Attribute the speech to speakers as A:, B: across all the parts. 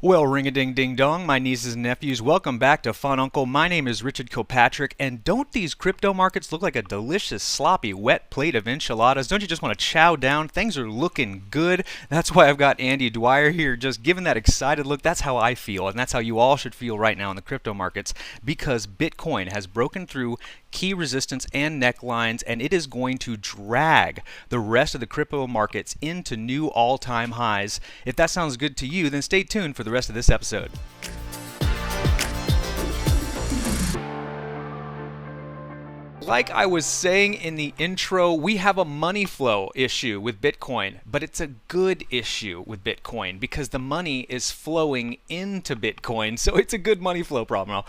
A: Well, ring-a-ding-ding-dong, my nieces and nephews, welcome back to Fun Uncle. My name is Richard Kilpatrick, and don't these crypto markets look like a delicious, sloppy, wet plate of enchiladas? Don't you just want to chow down? Things are looking good. That's why I've got Andy Dwyer here, just giving that excited look. That's how I feel, and that's how you all should feel right now in the crypto markets, because Bitcoin has broken through key resistance and necklines, and it is going to drag the rest of the crypto markets into new all-time highs. If that sounds good to you, then stay tuned for the rest of this episode. Like I was saying in the intro, we have a money flow issue with Bitcoin, but it's a good issue with Bitcoin because the money is flowing into Bitcoin, so it's a good money flow problem.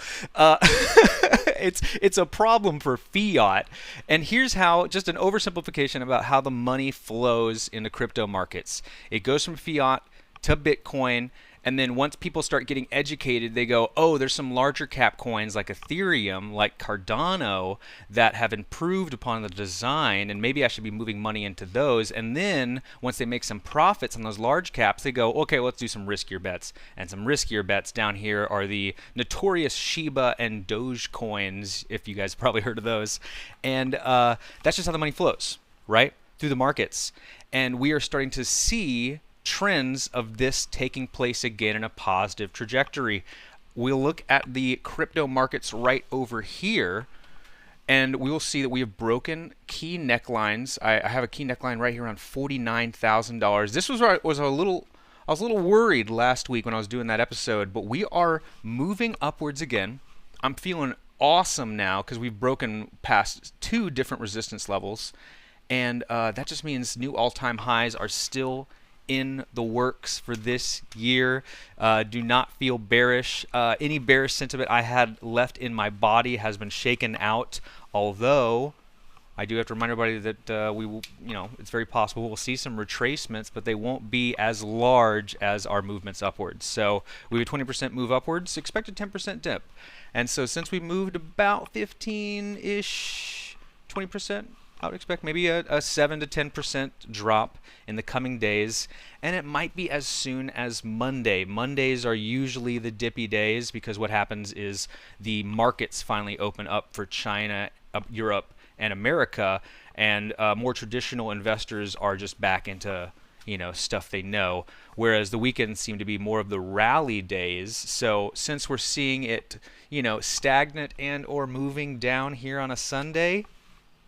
A: It's a problem for fiat, and here's how, just an oversimplification about how the money flows in the crypto markets. It goes from fiat to Bitcoin, and then once people start getting educated, they go, oh, there's some larger cap coins like Ethereum, like Cardano, that have improved upon the design, and maybe I should be moving money into those. And then once they make some profits on those large caps, they go, okay, let's do some riskier bets. And some riskier bets down here are the notorious Shiba and Doge coins, if you guys have probably heard of those. And that's just how the money flows, right? Through the markets. And we are starting to see trends of this taking place again in a positive trajectory. We'll look at the crypto markets right over here, and we will see that we have broken key necklines. I have a key neckline right here around $49,000. This was where I was a little worried last week when I was doing that episode, but we are moving upwards again. I'm feeling awesome now because we've broken past two different resistance levels, and that just means new all-time highs are still in the works for this year. Do not feel bearish. Any bearish sentiment I had left in my body has been shaken out, although I do have to remind everybody that we will, it's very possible we'll see some retracements, but they won't be as large as our movements upwards. So we have a 20% move upwards, expect a 10% dip. And so since we moved about 15-ish, 20%, I would expect maybe a 7 to 10% drop in the coming days, and it might be as soon as Monday. Mondays are usually the dippy days because what happens is the markets finally open up for China, Europe, and America, and more traditional investors are just back into stuff they know, whereas the weekends seem to be more of the rally days. So since we're seeing it, stagnant and or moving down here on a Sunday,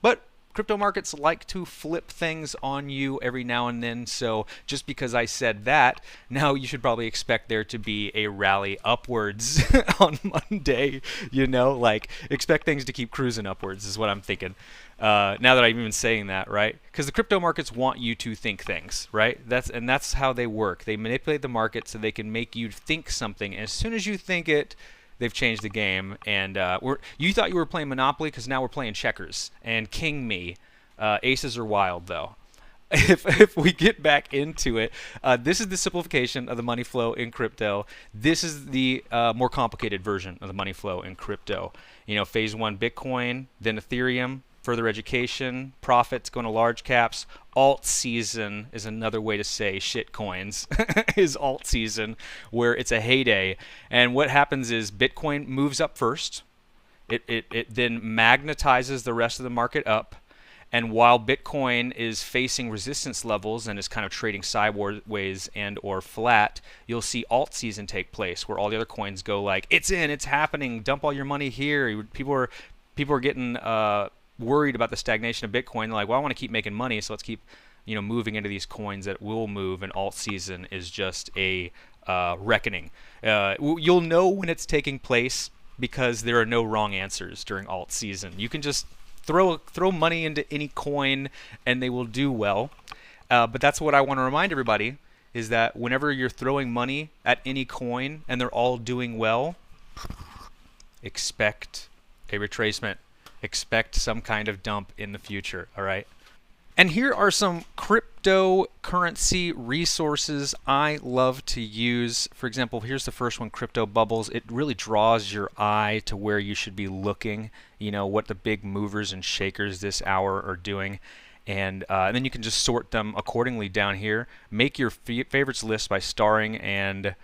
A: but crypto markets like to flip things on you every now and then, so just because I said that, now you should probably expect there to be a rally upwards on Monday, expect things to keep cruising upwards is what I'm thinking. Now that I'm even saying that, right? Because the crypto markets want you to think things, right? That's how they work. They manipulate the market so they can make you think something, and as soon as you think it, they've changed the game, and you thought you were playing Monopoly because now we're playing checkers and king me. Aces are wild though. If we get back into it, this is the simplification of the money flow in crypto. This is the more complicated version of the money flow in crypto. Phase 1 Bitcoin, then Ethereum, further education, profits going to large caps. Alt season is another way to say shit coins is alt season, where it's a heyday. And what happens is Bitcoin moves up first. It then magnetizes the rest of the market up. And while Bitcoin is facing resistance levels and is kind of trading sideways and or flat, you'll see alt season take place, where all the other coins go like, it's in, it's happening, dump all your money here. People are getting worried about the stagnation of Bitcoin. They're like, well, I want to keep making money, so let's keep moving into these coins that will move. And alt season is just a reckoning. You'll know when it's taking place because there are no wrong answers during alt season. You can just throw money into any coin and they will do well. But that's what I want to remind everybody, is that whenever you're throwing money at any coin and they're all doing well, expect a retracement. Expect some kind of dump in the future, all right? And here are some cryptocurrency resources I love to use. For example, here's the first one, Crypto Bubbles. It really draws your eye to where you should be looking, what the big movers and shakers this hour are doing. And then you can just sort them accordingly down here. Make your favorites list by starring, and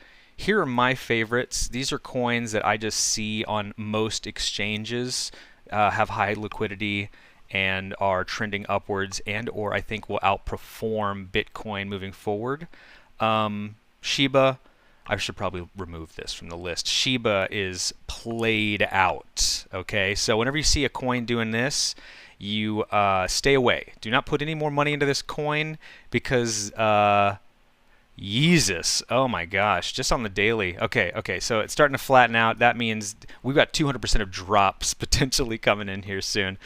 A: here are my favorites. These are coins that I just see on most exchanges, have high liquidity and are trending upwards, and or I think will outperform Bitcoin moving forward. Shiba, I should probably remove this from the list. Shiba is played out. Okay, so whenever you see a coin doing this, you stay away. Do not put any more money into this coin because Jesus, oh my gosh, just on the daily. Okay, so it's starting to flatten out. That means we've got 200% of drops potentially coming in here soon.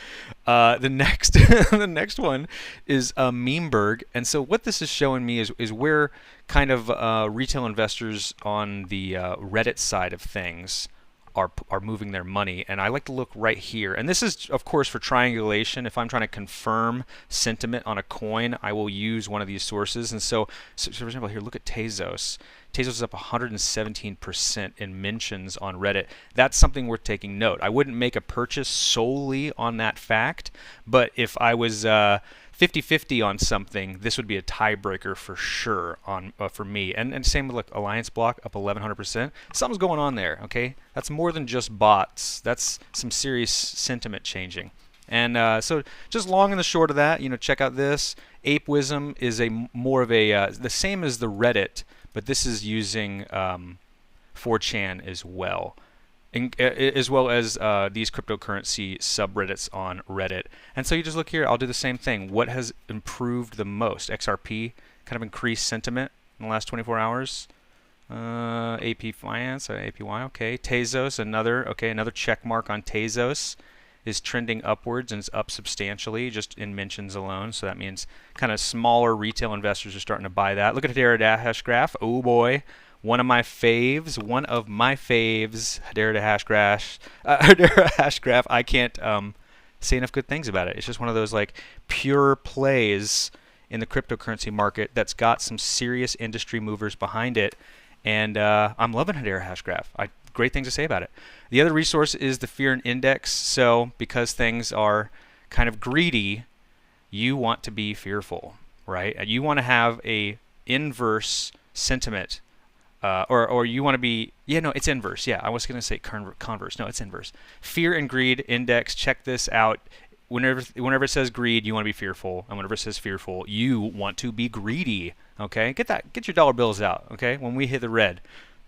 A: The next the next one is Memeberg, and so what this is showing me is where kind of retail investors on the Reddit side of things are moving their money, and I like to look right here. And this is, of course, for triangulation. If I'm trying to confirm sentiment on a coin, I will use one of these sources. And so for example, here, look at Tezos. Tezos is up 117% in mentions on Reddit. That's something worth taking note. I wouldn't make a purchase solely on that fact, but if I was 50-50 on something, this would be a tiebreaker for sure on for me. And same with, like, Alliance Block up 1100%. Something's going on there. Okay, that's more than just bots. That's some serious sentiment changing. And so just long and the short of that, check out this. Ape Wisdom is more of a the same as the Reddit, but this is using 4chan as well. As well as these cryptocurrency subreddits on Reddit. And so you just look here, I'll do the same thing. What has improved the most? XRP kind of increased sentiment in the last 24 hours. AP Finance, APY, okay. Tezos, another check mark on Tezos is trending upwards, and it's up substantially just in mentions alone. So that means kind of smaller retail investors are starting to buy that. Look at Hedera Hash Graph. Oh boy. One of my faves, Hedera Hash Graph. I can't say enough good things about it. It's just one of those like pure plays in the cryptocurrency market that's got some serious industry movers behind it, and I'm loving Hedera Hash Graph. Great things to say about it. The other resource is the Fear and Index. So because things are kind of greedy, you want to be fearful, right? And you want to have a inverse sentiment. Or you want to be, it's inverse. Yeah, I was going to say converse. No, it's inverse. Fear and greed index. Check this out. Whenever it says greed, you want to be fearful, and whenever it says fearful, you want to be greedy. Okay, get your dollar bills out. Okay, when we hit the red.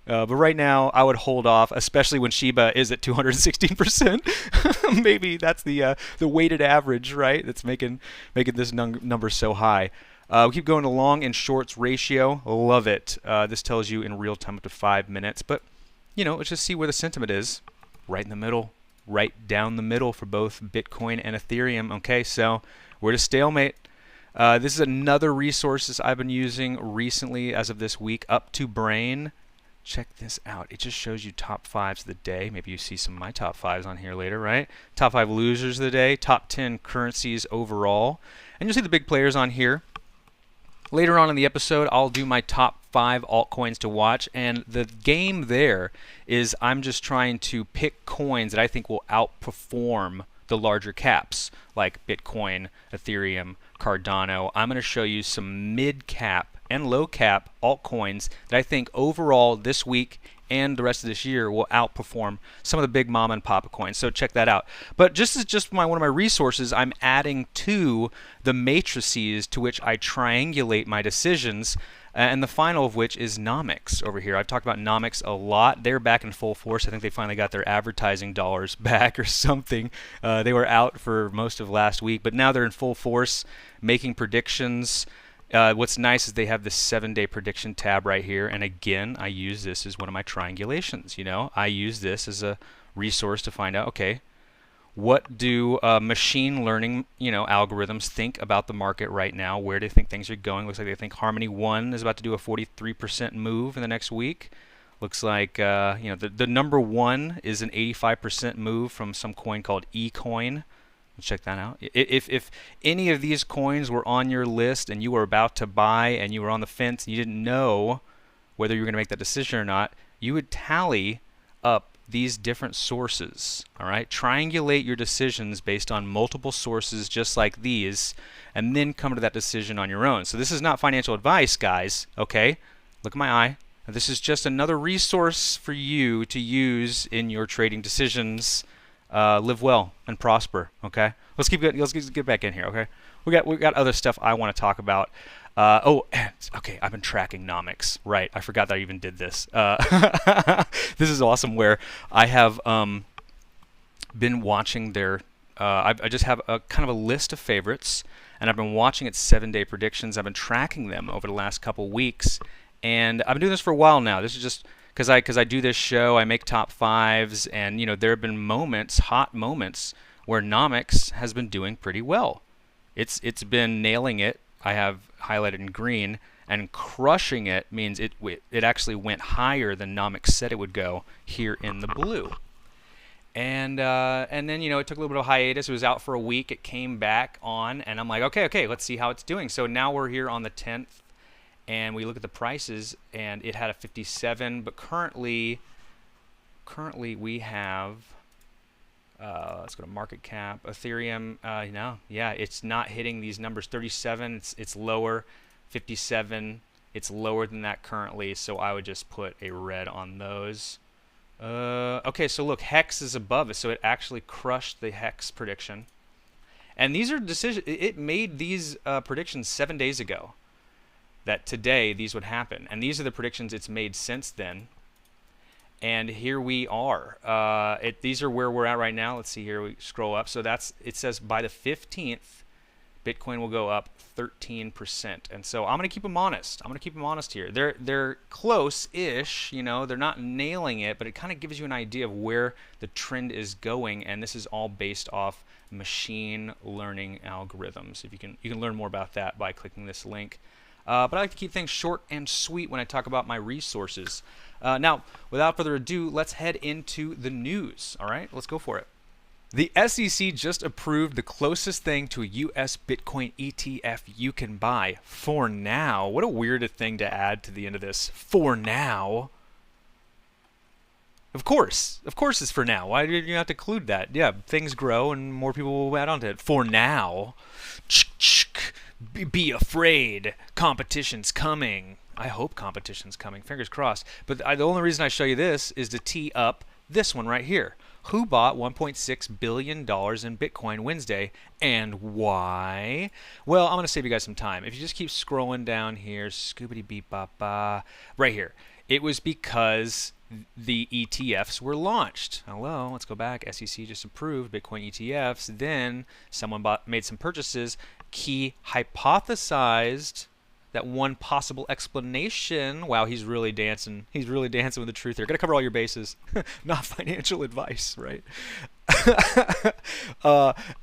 A: But right now, I would hold off, especially when Shiba is at 216%. Maybe that's the weighted average, right? That's making this number so high. We keep going to long and shorts ratio. Love it. This tells you in real time up to 5 minutes. But, let's just see where the sentiment is. Right in the middle. Right down the middle for both Bitcoin and Ethereum. Okay, so we're at a stalemate. This is another resource I've been using recently as of this week. Up to Brain. Check this out. It just shows you top 5s of the day. Maybe you see some of my top 5s on here later, right? Top 5 losers of the day. Top 10 currencies overall. And you'll see the big players on here. Later on in the episode, I'll do my top 5 altcoins to watch, and the game there is I'm just trying to pick coins that I think will outperform the larger caps, like Bitcoin, Ethereum, Cardano. I'm going to show you some mid-cap and low-cap altcoins that I think overall this week and the rest of this year will outperform some of the big mom and pop coins. So check that out. But just as one of my resources, I'm adding to the matrices to which I triangulate my decisions, and the final of which is Nomics over here. I've talked about Nomics a lot. They're back in full force. I think they finally got their advertising dollars back or something. They were out for most of last week, but now they're in full force making predictions. What's nice is they have this 7-day prediction tab right here, and again, I use this as one of my triangulations. I use this as a resource to find out, okay, what do machine learning, algorithms think about the market right now? Where do they think things are going? Looks like they think Harmony 1 is about to do a 43% move in the next week. Looks like the number 1 is an 85% move from some coin called eCoin. Check that out. If any of these coins were on your list and you were about to buy and you were on the fence and you didn't know whether you were going to make that decision or not, you would tally up these different sources. All right, triangulate your decisions based on multiple sources just like these, and then come to that decision on your own. So this is not financial advice, guys. Okay, look at my eye. This is just another resource for you to use in your trading decisions. Live well and prosper. Okay, let's get back in here. Okay, we got other stuff I want to talk about. Okay, I've been tracking nomics. Right, I forgot that I even did this. This is awesome. Where I have been watching their. I just have a kind of a list of favorites, and I've been watching its 7-day predictions. I've been tracking them over the last couple weeks, and I've been doing this for a while now. This is just because I do this show. I make top fives, and there have been moments, hot moments, where nomics has been doing pretty well. It's been nailing it. I have highlighted in green, and crushing it means it actually went higher than nomics said it would go here in the blue. And then it took a little bit of a hiatus. It was out for a week. It came back on, and I'm like, okay, let's see how it's doing. So now we're here on the 10th, and we look at the prices, and it had a 57. But currently we have. Let's go to market cap. Ethereum. It's not hitting these numbers. 37. It's lower. 57. It's lower than that currently. So I would just put a red on those. Okay, so look, Hex is above it, so it actually crushed the Hex prediction. And these are decisions. It made these predictions 7 days ago, that today these would happen, and these are the predictions it's made since then. And here we are. These are where we're at right now. Let's see here. We scroll up. So it says by the 15th, Bitcoin will go up 13%. And so I'm going to keep them honest. I'm going to keep them honest here. They're close-ish, they're not nailing it, but it kind of gives you an idea of where the trend is going, and this is all based off machine learning algorithms. If you can learn more about that by clicking this link. But I like to keep things short and sweet when I talk about my resources. Now, without further ado, let's head into the news. All right, let's go for it. The SEC just approved the closest thing to a US Bitcoin ETF you can buy for now. What a weird thing to add to the end of this. For now. Of course it's for now. Why did you have to include that? Yeah, things grow and more people will add on to it. For now. Be afraid. Competition's coming. I hope competition's coming. Fingers crossed. But the only reason I show you this is to tee up this one right here. Who bought $1.6 billion in Bitcoin Wednesday, and why? Well, I'm going to save you guys some time. If you just keep scrolling down here, scoobity beep bop ba, right here. It was because the ETFs were launched. Hello, let's go back. SEC just approved Bitcoin ETFs. Then someone made some purchases. Key hypothesized that one possible explanation. Wow, he's really dancing. He's really dancing with the truth here. Got to cover all your bases. Not financial advice, right?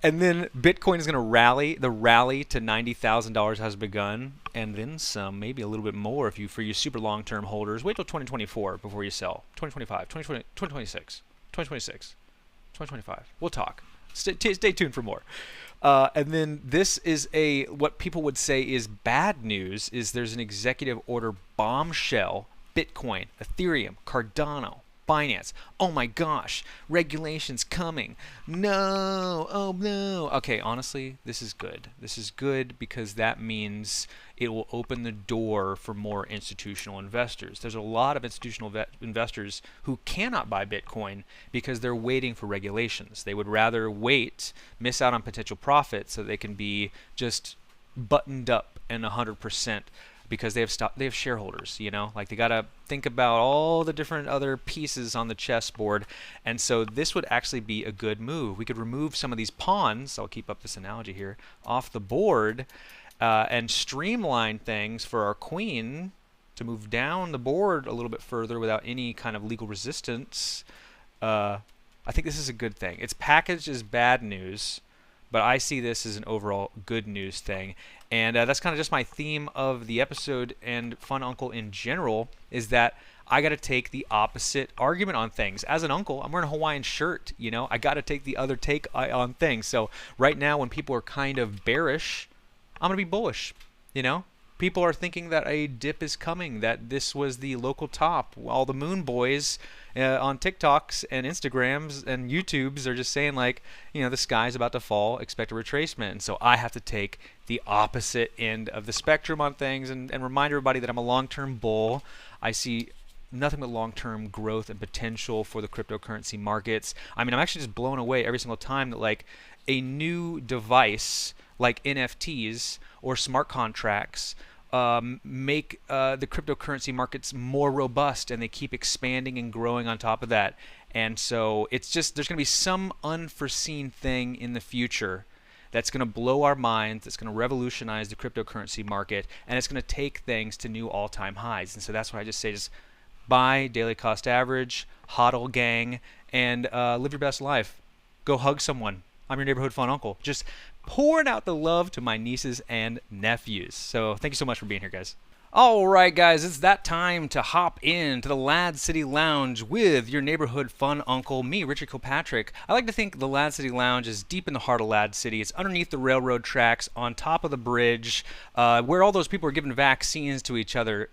A: And then Bitcoin is going to rally. The rally to $90,000 has begun, and then some, maybe a little bit more for you super long-term holders. Wait till 2024 before you sell. 2025, 2020, 2026, 2026, 2025. We'll talk. Stay tuned for more. And then this is what people would say is bad news, is there's an executive order bombshell. Bitcoin, Ethereum, Cardano, Binance. Oh my gosh, regulations coming. No, oh no. Okay, honestly, this is good. This is good because that means it will open the door for more institutional investors. There's a lot of institutional investors who cannot buy Bitcoin because they're waiting for regulations. They would rather wait, miss out on potential profit so they can be just buttoned up and 100%. Because they have shareholders, like they gotta think about all the different other pieces on the chessboard, and so this would actually be a good move. We could remove some of these pawns. I'll keep up this analogy here off the board, and streamline things for our queen to move down the board a little bit further without any kind of legal resistance. I think this is a good thing. It's packaged as bad news, but I see this as an overall good news thing. And that's kind of just my theme of the episode and Fun Uncle in general, is that I got to take the opposite argument on things. As an uncle, I'm wearing a Hawaiian shirt, I got to take the other take on things. So right now when people are kind of bearish, I'm going to be bullish, People are thinking that a dip is coming, that this was the local top. All the moon boys on TikToks and Instagrams and YouTubes are just saying the sky's about to fall, expect a retracement. And so I have to take the opposite end of the spectrum on things and remind everybody that I'm a long-term bull. I see nothing but long-term growth and potential for the cryptocurrency markets. I mean, I'm actually just blown away every single time that like a new device like NFTs or smart contracts make the cryptocurrency markets more robust, and they keep expanding and growing on top of that. And so it's just, there's going to be some unforeseen thing in the future that's going to blow our minds, that's going to revolutionize the cryptocurrency market, and it's going to take things to new all-time highs. And so that's why I just say, just buy daily cost average, hodl gang, and live your best life. Go hug someone. I'm your neighborhood fun uncle. Just pouring out the love to my nieces and nephews. So thank you so much for being here, guys. All right, guys, it's that time to hop into the LADZ City Lounge with your neighborhood fun uncle, me, Richard Kilpatrick. I like to think the LADZ City Lounge is deep in the heart of LADZ City. It's underneath the railroad tracks, on top of the bridge, where all those people are giving vaccines to each other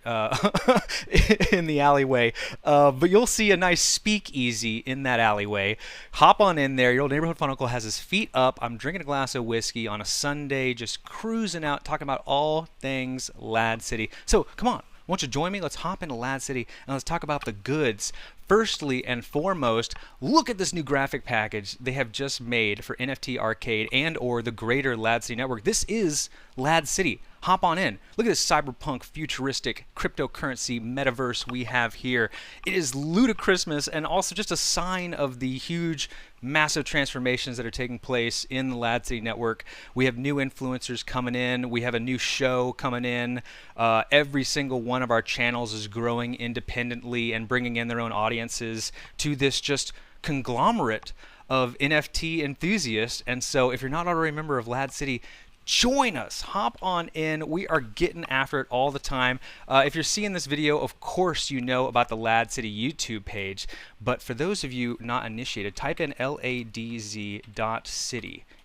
A: in the alleyway. But you'll see a nice speakeasy in that alleyway. Hop on in there. Your old neighborhood fun uncle has his feet up. I'm drinking a glass of whiskey on a Sunday, just cruising out, talking about all things LADZ City. So come on, won't you join me? Let's hop into LADZ City and let's talk about the goods. Firstly and foremost, look at this new graphic package they have just made for NFT Arcade and or the greater LADZ City network. This is LADZ City. Hop on in. Look at this cyberpunk, futuristic cryptocurrency metaverse we have here. It is ludicrousness and also just a sign of the huge, massive transformations that are taking place in the LADZ City network. We have new influencers coming in. We have a new show coming in. Every single one of our channels is growing independently and bringing in their own audiences to this just conglomerate of NFT enthusiasts. And so if you're not already a member of LADZ City, join us. Hop on in. We are getting after it all the time. If you're seeing this video, of course you know about the LADZ City YouTube page. But for those of you not initiated, type in LADZ.city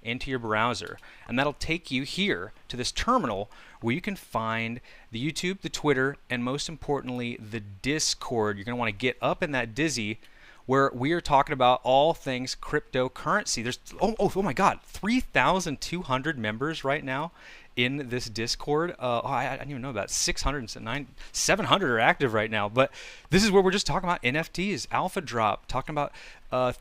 A: into your browser, and that'll take you here to this terminal where you can find the YouTube, the Twitter, and most importantly, the Discord. You're going to want to get up in that dizzy where we are talking about all things cryptocurrency. There's, oh my God, 3,200 members right now in this Discord. I didn't even know about 700 are active right now. But this is where we're just talking about NFTs, alpha drop, talking about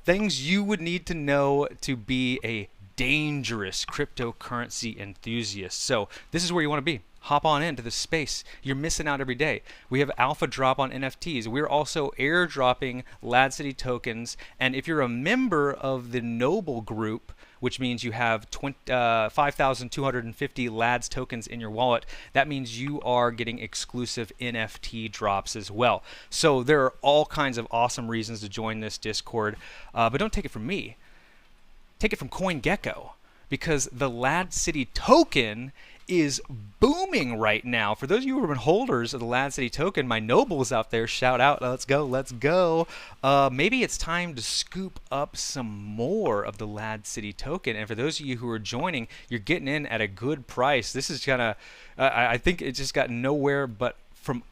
A: things you would need to know to be a dangerous cryptocurrency enthusiast. So this is where you want to be. Hop on into this space. You're missing out every day. We have alpha drop on NFTs. We're also airdropping LADZ City tokens. And if you're a member of the Noble group, which means you have 5,250 LADZ tokens in your wallet, that means you are getting exclusive NFT drops as well. So there are all kinds of awesome reasons to join this Discord. But don't take it from me. Take it from CoinGecko, because the LADZ City token is booming right now. For those of you who have been holders of the LADZ City token, my nobles out there, shout out, let's go, let's go. Maybe it's time to scoop up some more of the LADZ City token. And for those of you who are joining, you're getting in at a good price. This is kind of, I think it just got nowhere but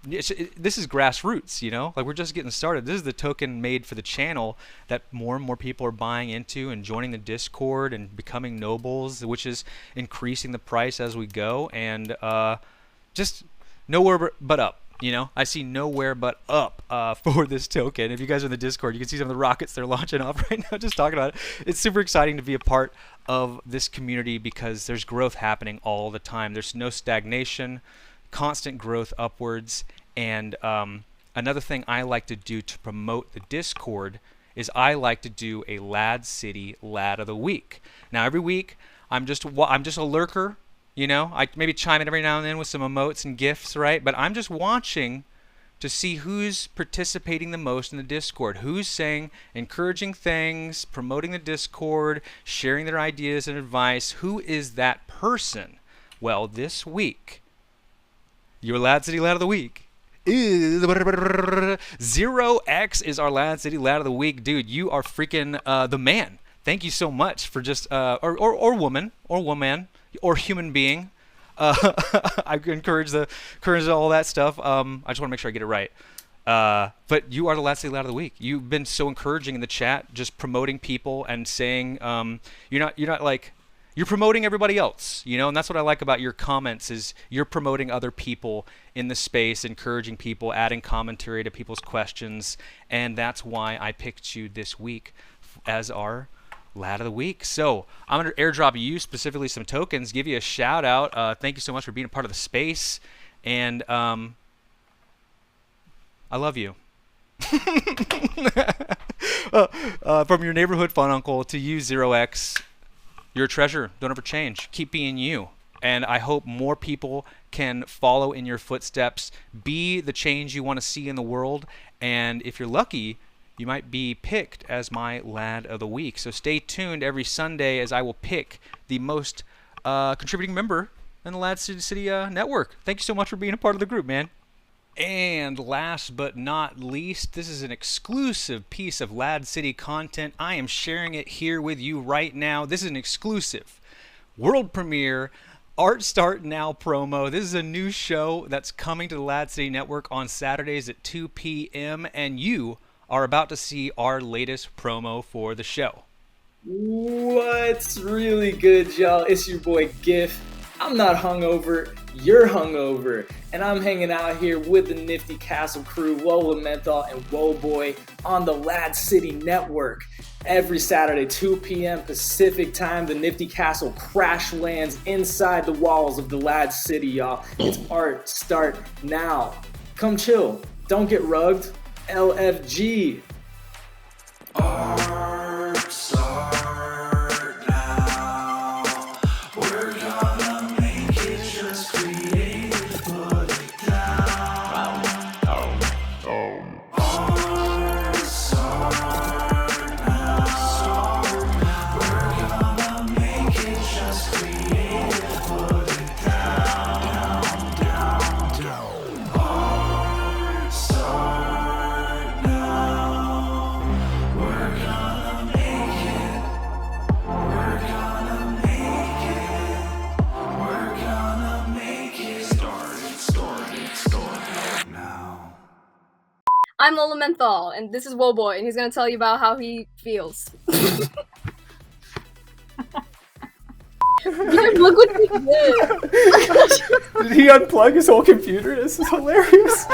A: this is grassroots, you know, like we're just getting started. This is the token made for the channel that more and more people are buying into and joining the Discord and becoming nobles, which is increasing the price as we go. And just nowhere but up, you know. I see nowhere but up for this token. If you guys are in the Discord, you can see some of the rockets they're launching off right now, just talking about it. It's super exciting to be a part of this community because there's growth happening all the time. There's no stagnation, constant growth upwards. And another thing I like to do to promote the Discord is I like to do a LADZ City Lad of the Week. Now every week I'm just a lurker, you know. I maybe chime in every now and then with some emotes and gifs, right? But I'm just watching to see who's participating the most in the Discord, who's saying encouraging things, promoting the Discord, sharing their ideas and advice. Who is that person? Well, this week, your LADZ City Lad of the Week is 0x is our LADZ City Lad of the Week. Dude, you are freaking the man. Thank you so much for just or woman or human being. I encourage all that stuff. I just want to make sure I get it right. But you are the LADZ City Lad of the Week. You've been so encouraging in the chat, just promoting people and saying you're not like, you're promoting everybody else, you know, and that's what I like about your comments is you're promoting other people in the space, encouraging people, adding commentary to people's questions, and that's why I picked you this week as our Lad of the Week. So I'm going to airdrop you specifically some tokens, give you a shout out. Thank you so much for being a part of the space, and I love you. From your neighborhood fun uncle to you, 0x. You're a treasure. Don't ever change. Keep being you. And I hope more people can follow in your footsteps, be the change you want to see in the world. And if you're lucky, you might be picked as my Lad of the Week. So stay tuned every Sunday as I will pick the most contributing member in the LADZ City network. Thank you so much for being a part of the group, man. And last but not least, this is an exclusive piece of LADZ City content. I am sharing it here with you right now. This is an exclusive world premiere Art Start Now promo. This is a new show that's coming to the LADZ City network on Saturdays at 2 p.m. and you are about to see our latest promo for the show.
B: What's really good, y'all? It's your boy Giff. I'm not hungover, you're hungover, and I'm hanging out here with the Nifty Castle crew, Lola Menthol and Whoa Boy on the LADZ City network. Every Saturday, 2 p.m. Pacific time, the Nifty Castle crash lands inside the walls of the LADZ City, y'all. It's Art Start Now. Come chill, don't get rugged. LFG.
C: Art Start Now. We're gonna make it just creative, put it down. Art Start Now. We're gonna make it just creative, put it down. Art Start Now. We're gonna make it. We're gonna make it. We're gonna make it. Start it now.
D: I'm Lola Menthol, and this is Whoa Boy, and he's gonna tell you about how he feels. Look what he did!
B: Did he unplug his whole computer? This is hilarious.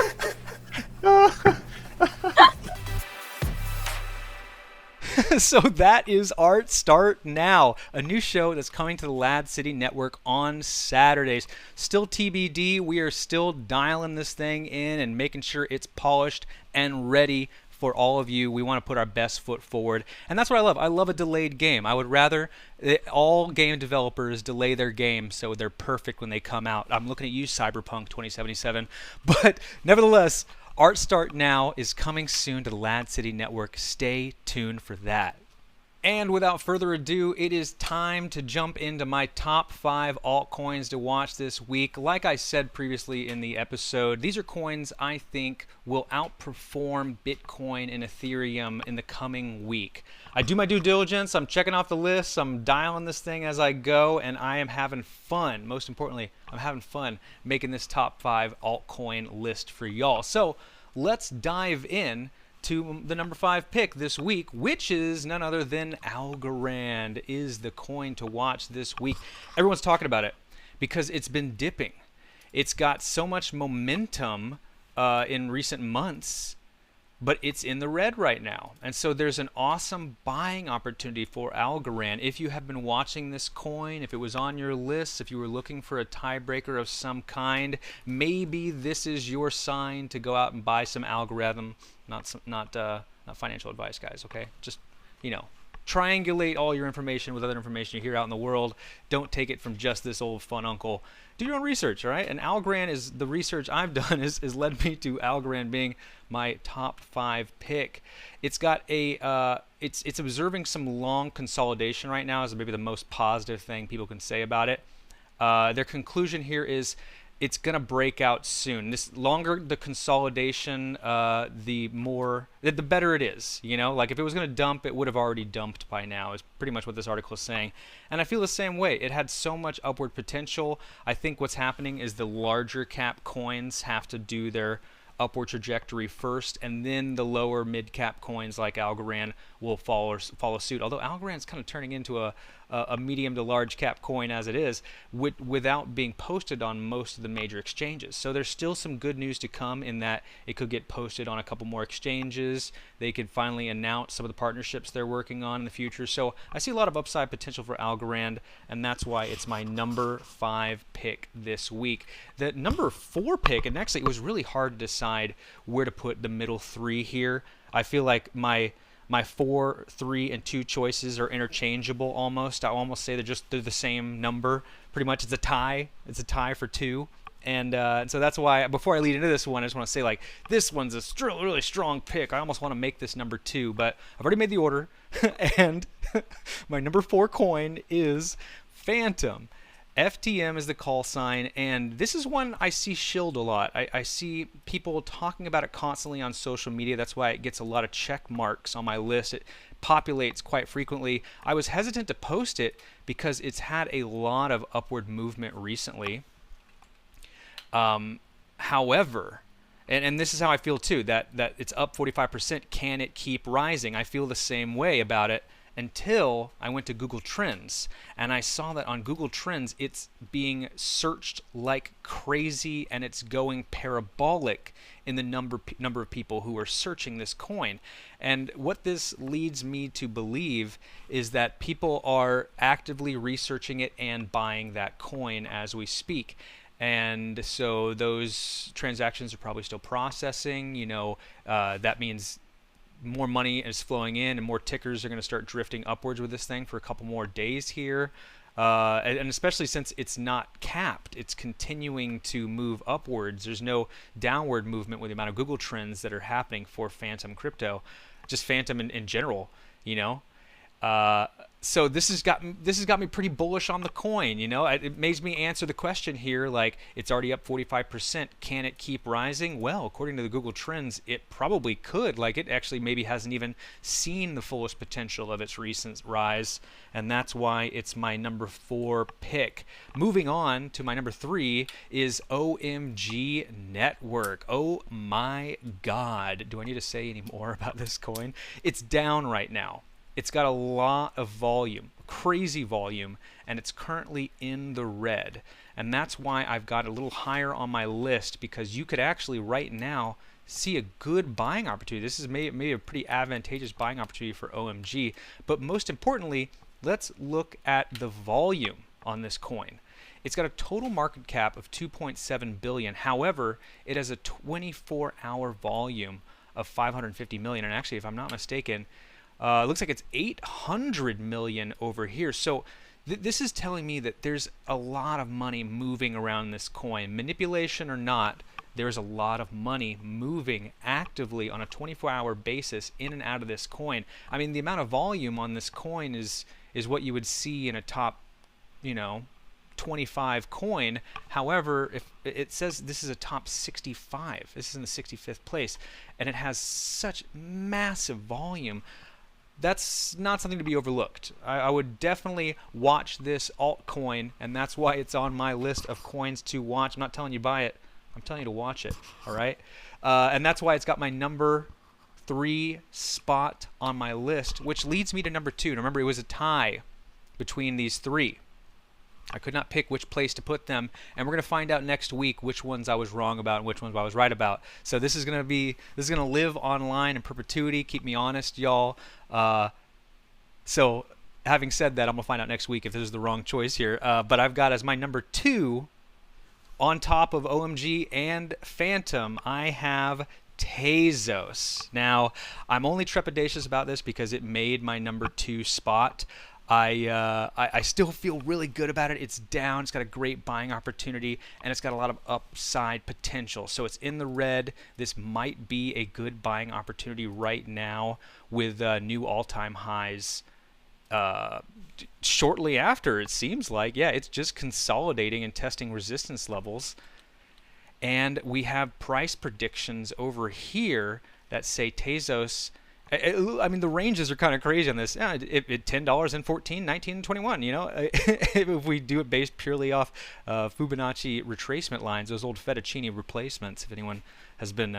A: So that is Art Start Now, a new show that's coming to the LADZ City network on Saturdays. Still TBD, we are still dialing this thing in and making sure it's polished and ready for all of you. We want to put our best foot forward, and that's what I love. I love a delayed game. I would rather all game developers delay their games so they're perfect when they come out. I'm looking at you, Cyberpunk 2077, but nevertheless, Art Start Now is coming soon to the LADZ City network. Stay tuned for that. And without further ado, it is time to jump into my top 5 altcoins to watch this week. Like I said previously in the episode, these are coins I think will outperform Bitcoin and Ethereum in the coming week. I do my due diligence, I'm checking off the list, I'm dialing this thing as I go, and I am having fun. Most importantly, I'm having fun making this top 5 altcoin list for y'all. So let's dive in to the number 5 pick this week, which is none other than Algorand is the coin to watch this week. Everyone's talking about it because it's been dipping. It's got so much momentum in recent months, but it's in the red right now. And so there's an awesome buying opportunity for Algorand. If you have been watching this coin, if it was on your list, if you were looking for a tiebreaker of some kind, maybe this is your sign to go out and buy some Algorand. Not financial advice, guys, okay? Just, you know, triangulate all your information with other information you hear out in the world. Don't take it from just this old fun uncle. Do your own research, all right? And Algorand is the research I've done is led me to Algorand being my top 5 pick. It's got a it's observing some long consolidation right now is maybe the most positive thing people can say about it. Their conclusion here is it's going to break out soon. This longer the consolidation, the better it is. You know, like if it was going to dump, it would have already dumped by now, is pretty much what this article is saying. And I feel the same way. It had so much upward potential. I think what's happening is the larger cap coins have to do their upward trajectory first, and then the lower mid cap coins like Algorand will follow suit. Although Algorand's kind of turning into a medium to large cap coin as it is, without being posted on most of the major exchanges. So there's still some good news to come in that it could get posted on a couple more exchanges. They could finally announce some of the partnerships they're working on in the future. So I see a lot of upside potential for Algorand, and that's why it's my number 5 pick this week. The number 4 pick, and actually it was really hard to decide where to put the middle 3 here. I feel like my 4, 3, and 2 choices are interchangeable almost. I almost say they're the same number. Pretty much it's a tie. It's a tie for 2. And so that's why, before I lead into this one, I just want to say, like, this one's a really strong pick. I almost want to make this number 2, but I've already made the order. And my number 4 coin is Phantom. FTM is the call sign, and this is one I see shilled a lot. I see people talking about it constantly on social media. That's why it gets a lot of check marks on my list. It populates quite frequently. I was hesitant to post it because it's had a lot of upward movement recently. However, and this is how I feel too, that it's up 45%. Can it keep rising? I feel the same way about it until I went to Google Trends, and I saw that on Google Trends it's being searched like crazy, and it's going parabolic in the number of people who are searching this coin. And what this leads me to believe is that people are actively researching it and buying that coin as we speak. And so those transactions are probably still processing. That means more money is flowing in, and more tickers are going to start drifting upwards with this thing for a couple more days here. And especially since it's not capped, it's continuing to move upwards. There's no downward movement with the amount of Google trends that are happening for Phantom crypto, just Phantom in general. So this has got me pretty bullish on the coin. It makes me answer the question here, like, it's already up 45%. Can it keep rising? Well, according to the Google Trends, it probably could. Like, it actually maybe hasn't even seen the fullest potential of its recent rise, and that's why it's my number 4 pick. Moving on to my number 3 is OMG Network. Oh my God. Do I need to say any more about this coin? It's down right now. It's got a lot of volume, crazy volume, and it's currently in the red. And that's why I've got a little higher on my list, because you could actually right now see a good buying opportunity. This is maybe a pretty advantageous buying opportunity for OMG. But most importantly, let's look at the volume on this coin. It's got a total market cap of 2.7 billion. However, it has a 24-hour volume of 550 million. And actually, if I'm not mistaken, it looks like it's 800 million over here. So this is telling me that there's a lot of money moving around this coin. Manipulation or not, there's a lot of money moving actively on a 24-hour basis in and out of this coin. I mean, the amount of volume on this coin is what you would see in a top, 25 coin. However, if it says this is a top 65, this is in the 65th place, and it has such massive volume, that's not something to be overlooked. I would definitely watch this altcoin, and that's why it's on my list of coins to watch. I'm not telling you buy it. I'm telling you to watch it, all right? And that's why it's got my number 3 spot on my list, which leads me to number 2. Now, remember, it was a tie between these 3. I could not pick which place to put them, and we're going to find out next week which ones I was wrong about and which ones I was right about. So this is going to live online in perpetuity. Keep me honest, y'all. So having said that, I'm going to find out next week if this is the wrong choice here. But I've got as my number 2, on top of OMG and Phantom, I have Tezos. Now, I'm only trepidatious about this because it made my number 2 spot. I still feel really good about it. It's down. It's got a great buying opportunity, and it's got a lot of upside potential. So it's in the red. This might be a good buying opportunity right now with new all-time highs shortly after, it seems like. Yeah, it's just consolidating and testing resistance levels. And we have price predictions over here that say Tezos. I mean, the ranges are kind of crazy on this. $10 and $14, $19 and $21. If we do it based purely off Fibonacci retracement lines, those old fettuccine replacements. If anyone has been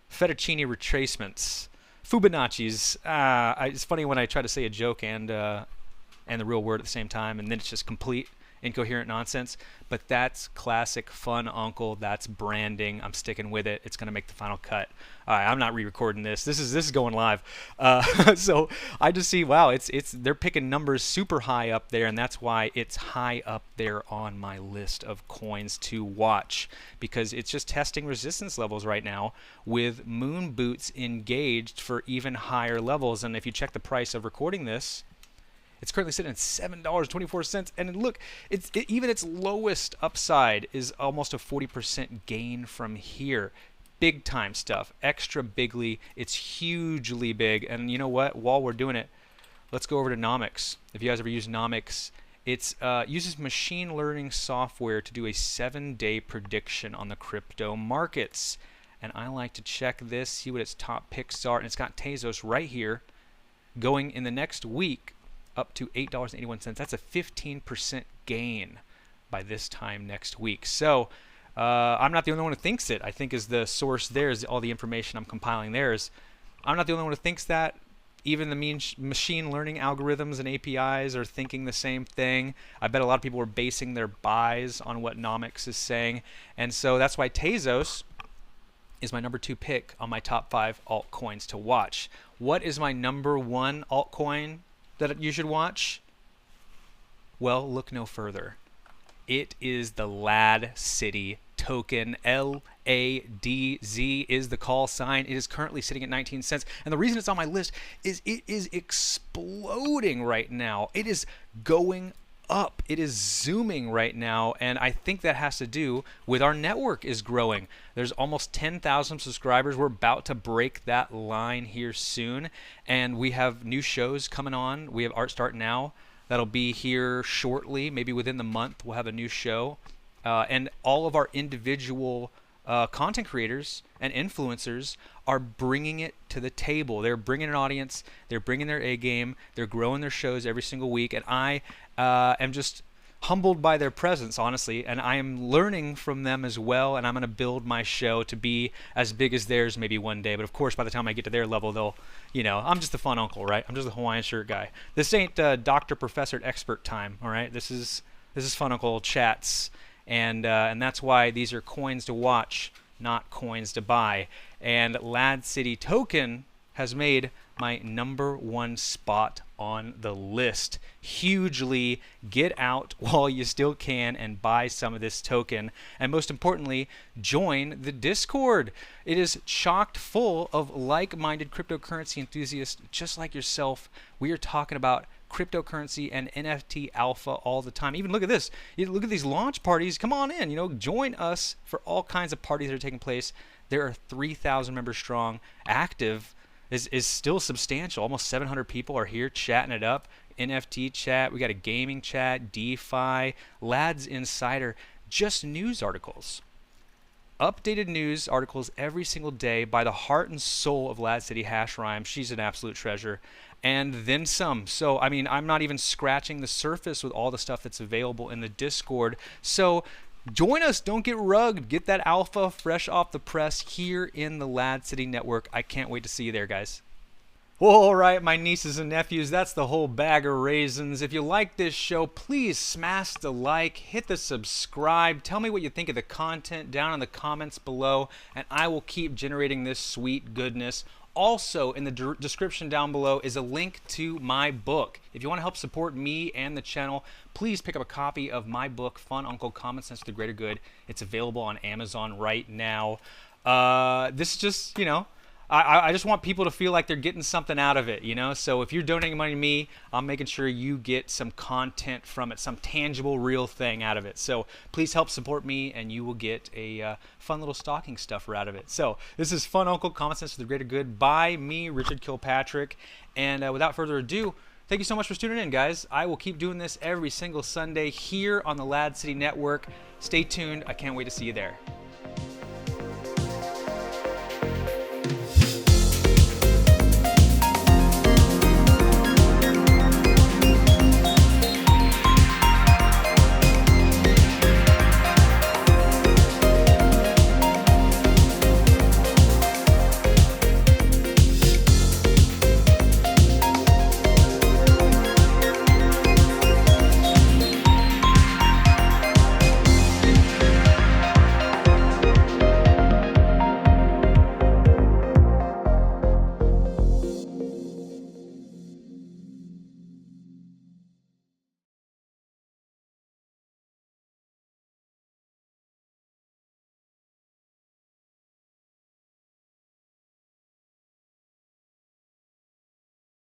A: fettuccine retracements, Fibonacci's. It's funny when I try to say a joke and and the real word at the same time, and then it's just complete incoherent nonsense. But that's classic fun uncle. That's branding. I'm sticking with it. It's going to make the final cut. All right, I'm not re-recording this. This is going live. So I just see, wow, they're picking numbers super high up there, and that's why it's high up there on my list of coins to watch, because it's just testing resistance levels right now with moon boots engaged for even higher levels. And if you check the price of recording this, it's currently sitting at $7.24, and look, even its lowest upside is almost a 40% gain from here. Big time stuff, extra bigly. It's hugely big, and you know what? While we're doing it, let's go over to Nomics. If you guys ever use Nomics, it uses machine learning software to do a 7-day prediction on the crypto markets. And I like to check this, see what its top picks are, and it's got Tezos right here, going in the next week up to $8.81. That's a 15% gain by this time next week. So I'm not the only one who thinks it. I think is the source there is all the information I'm compiling there. I'm not the only one who thinks that. Even the machine learning algorithms and APIs are thinking the same thing. I bet a lot of people are basing their buys on what Nomics is saying. And so that's why Tezos is my number 2 pick on my top 5 altcoins to watch. What is my number 1 altcoin that you should watch? Well, look no further. It is the LADZ City token. LADZ is the call sign. It is currently sitting at 19 cents. And the reason it's on my list is it is exploding right now. It is going up. It is zooming right now, and I think that has to do with our network is growing. There's almost 10,000 subscribers. We're about to break that line here soon, and we have new shows coming on. We have Art Start Now that'll be here shortly, maybe within the month. We'll have a new show, and all of our individual content creators and influencers are bringing it to the table. They're bringing an audience. They're bringing their A game. They're growing their shows every single week, and I am just humbled by their presence, honestly, and I am learning from them as well, and I'm going to build my show to be as big as theirs maybe one day. But of course, by the time I get to their level, they'll, I'm just the fun uncle, right? I'm just the Hawaiian shirt guy. This ain't doctor, professor, expert time, all right? This is fun uncle chats, and that's why these are coins to watch, not coins to buy. And LADZ City token has made my number 1 spot on the list. Hugely, get out while you still can and buy some of this token. And most importantly, join the Discord. It is chocked full of like-minded cryptocurrency enthusiasts just like yourself. We are talking about cryptocurrency and NFT alpha all the time. Even look at this. Look at these launch parties. Come on in. Join us for all kinds of parties that are taking place. There are 3,000 members strong. Active is still substantial. Almost 700 people are here chatting it up. NFT chat. We got a gaming chat, DeFi, Lads Insider, just news articles. Updated news articles every single day by the heart and soul of LADZ City Hash Rhyme. She's an absolute treasure. And then some. So, I mean, I'm not even scratching the surface with all the stuff that's available in the Discord. So, join us. Don't get rugged. Get that alpha fresh off the press here in the LADZ City Network. I can't wait to see you there, guys. Well, all right, my nieces and nephews, that's the whole bag of raisins. If you like this show, please smash the like, hit the subscribe. Tell me what you think of the content down in the comments below, and I will keep generating this sweet goodness. Also, in the description down below is a link to my book. If you want to help support me and the channel, please pick up a copy of my book, Fun Uncle, Common Sense to the Greater Good. It's available on Amazon right now. This is just, I just want people to feel like they're getting something out of it, So if you're donating money to me, I'm making sure you get some content from it, some tangible, real thing out of it. So please help support me, and you will get a fun little stocking stuffer out of it. So this is Fun Uncle, Common Sense to the Greater Good by me, Richard Kilpatrick. And without further ado, thank you so much for tuning in, guys. I will keep doing this every single Sunday here on the LADZ City Network. Stay tuned. I can't wait to see you there.